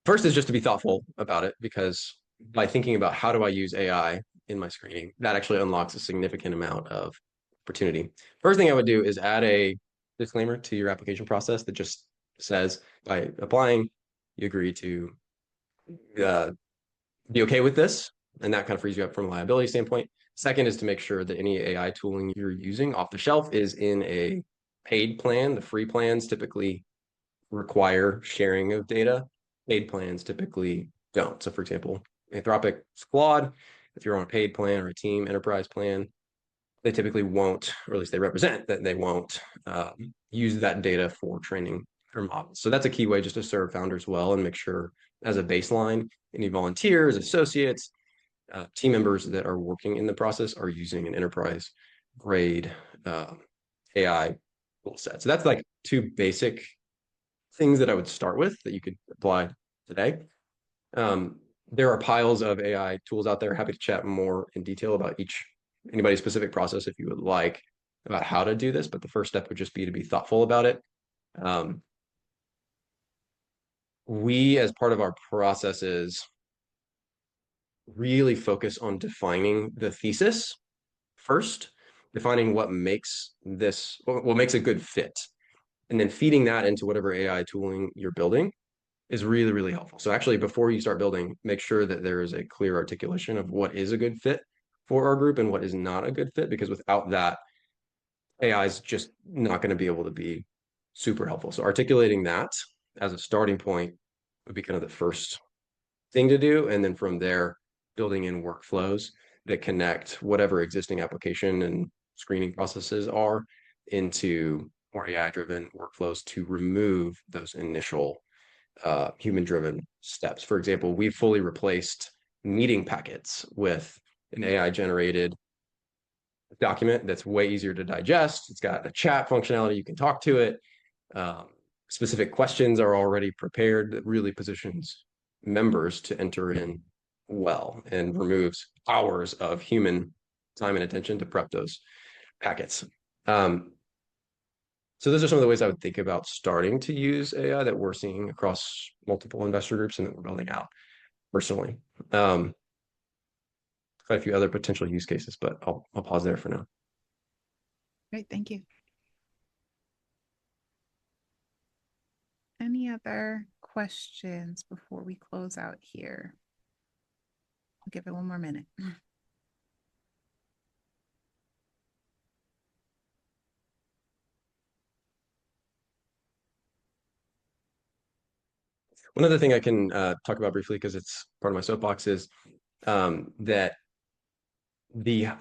First is just to be thoughtful about it because by thinking about how do I use AI in my screening, that actually unlocks a significant amount of opportunity. First thing I would do is add a disclaimer to your application process that just says by applying, you agree to uh, be okay with this, and that kind of frees you up from a liability standpoint. Second is to make sure that any AI tooling you're using off the shelf is in a paid plan. The free plans typically require sharing of data. Paid plans typically don't. So for example, Anthropic Claude, if you're on a paid plan or a team enterprise plan, they typically won't, or at least they represent that they won't use that data for training their models. So that's a key way just to serve founders well and make sure as a baseline, any volunteers, associates, team members that are working in the process are using an enterprise grade AI tool set. So that's like two basic things that I would start with that you could apply today. There are piles of AI tools out there. Happy to chat more in detail about anybody's specific process if you would like about how to do this, but the first step would just be to be thoughtful about it. We, as part of our processes, really focus on defining the thesis first, defining what makes a good fit, and then feeding that into whatever AI tooling you're building is really, really helpful. So actually, before you start building, make sure that there is a clear articulation of what is a good fit for our group and what is not a good fit, because without that, AI is just not going to be able to be super helpful. So articulating that as a starting point would be kind of the first thing to do. And then from there, building in workflows that connect whatever existing application and screening processes are into more AI-driven workflows to remove those initial human-driven steps. For example, we've fully replaced meeting packets with an AI-generated document that's way easier to digest. It's got a chat functionality. You can talk to it. Specific questions are already prepared that really positions members to enter in well and removes hours of human time and attention to prep those packets. So those are some of the ways I would think about starting to use AI that we're seeing across multiple investor groups and that we're building out personally. Quite a few other potential use cases, but I'll pause there for now. Great, thank you. Any other questions before we close out here? I'll give it one more minute. One other thing I can talk about briefly, because it's part of my soapbox, is that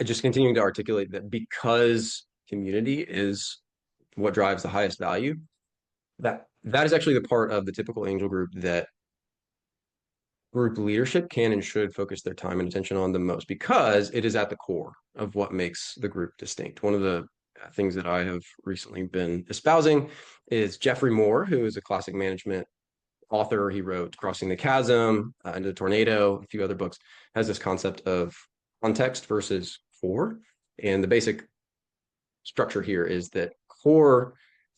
just continuing to articulate that because community is what drives the highest value, that is actually the part of the typical angel group that group leadership can and should focus their time and attention on the most, because it is at the core of what makes the group distinct. One of the things that I have recently been espousing is Jeffrey Moore, who is a classic management author. He wrote Crossing the Chasm, Into the Tornado, a few other books, has this concept of context versus core. And the basic structure here is that core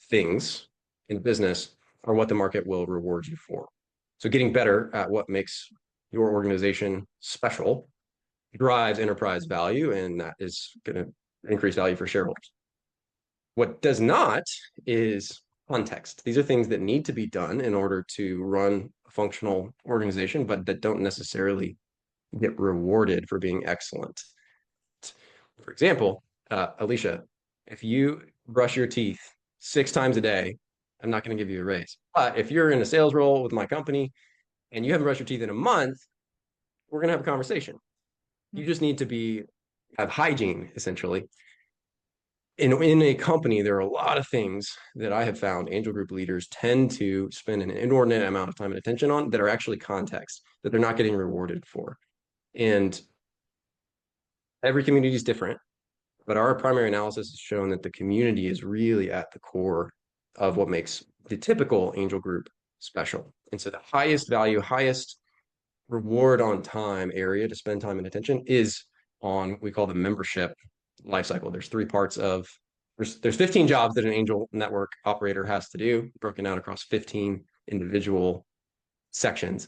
things in business are what the market will reward you for. So getting better at what makes your organization special drives enterprise value, and that is going to increase value for shareholders. What does not is context. These are things that need to be done in order to run a functional organization, but that don't necessarily get rewarded for being excellent. For example, Alycia, if you brush your teeth 6 times a day, I'm not going to give you a raise. But if you're in a sales role with my company and you haven't brushed your teeth in a month, we're going to have a conversation. You just need to have hygiene, essentially. In a company, there are a lot of things that I have found angel group leaders tend to spend an inordinate amount of time and attention on that are actually context that they're not getting rewarded for. And every community is different, but our primary analysis has shown that the community is really at the core of what makes the typical angel group special. And so the highest value, highest reward on time area to spend time and attention is on what we call the membership lifecycle. There's 3 parts of there's 15 jobs that an angel network operator has to do, broken out across 15 individual sections.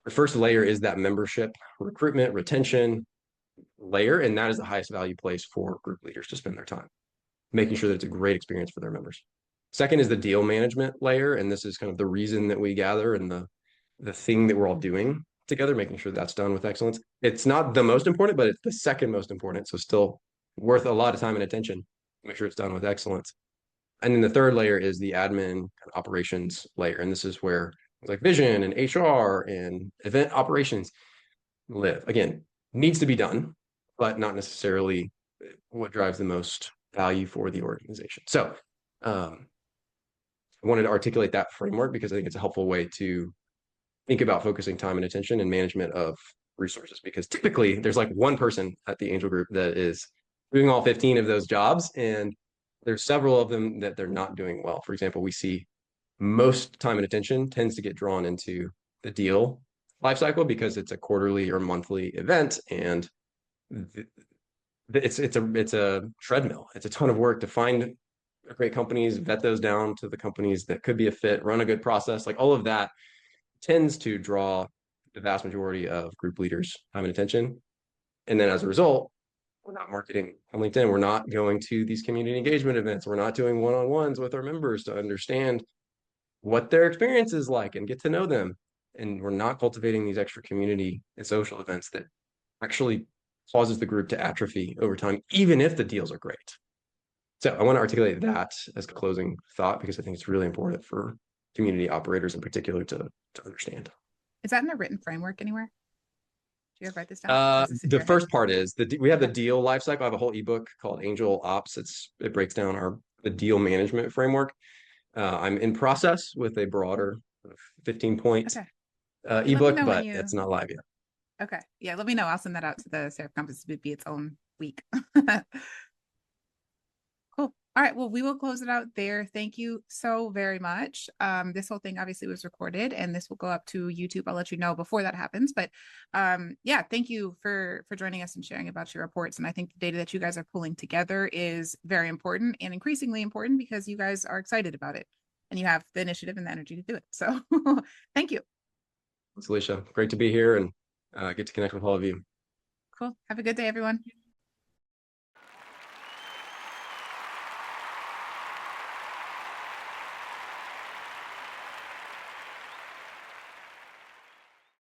The first layer is that membership recruitment, retention layer, and that is the highest value place for group leaders to spend their time, making sure that it's a great experience for their members. Second is the deal management layer, and this is kind of the reason that we gather and the thing that we're all doing together, making sure that's done with excellence. It's not the most important, but it's the second most important. So still worth a lot of time and attention. Make sure it's done with excellence. And then the third layer is the admin kind of operations layer. And this is where like vision and HR and event operations live. Again, needs to be done, but not necessarily what drives the most value for the organization. So I wanted to articulate that framework because I think it's a helpful way to think about focusing time and attention and management of resources. Because typically there's like one person at the Angel Group that is doing all 15 of those jobs, and there's several of them that they're not doing well. For example, we see most time and attention tends to get drawn into the deal lifecycle because it's a quarterly or monthly event, and it's a treadmill. It's a ton of work to find great companies, vet those down to the companies that could be a fit, run a good process. Like all of that tends to draw the vast majority of group leaders' time and attention. And then as a result, we're not marketing on LinkedIn. We're not going to these community engagement events. We're not doing one-on-ones with our members to understand what their experience is like and get to know them. And we're not cultivating these extra community and social events that actually causes the group to atrophy over time, even if the deals are great. So I want to articulate that as a closing thought because I think it's really important for community operators in particular to understand. Is that in a written framework anywhere? Do you ever write this down? The first part is we have the deal lifecycle. I have a whole ebook called Angel Ops. It breaks down the deal management framework. I'm in process with a broader 15-point ebook, but it's not live yet. Okay. Yeah, let me know. I'll send that out to the Seraf Compass. It would be its own week. Cool. All right. Well, we will close it out there. Thank you so very much. This whole thing obviously was recorded and this will go up to YouTube. I'll let you know before that happens. But yeah, thank you for joining us and sharing about your reports. And I think the data that you guys are pulling together is very important and increasingly important because you guys are excited about it and you have the initiative and the energy to do it. So thank you. Thanks, Alycia. Great to be here and get to connect with all of you. Cool. Have a good day, everyone.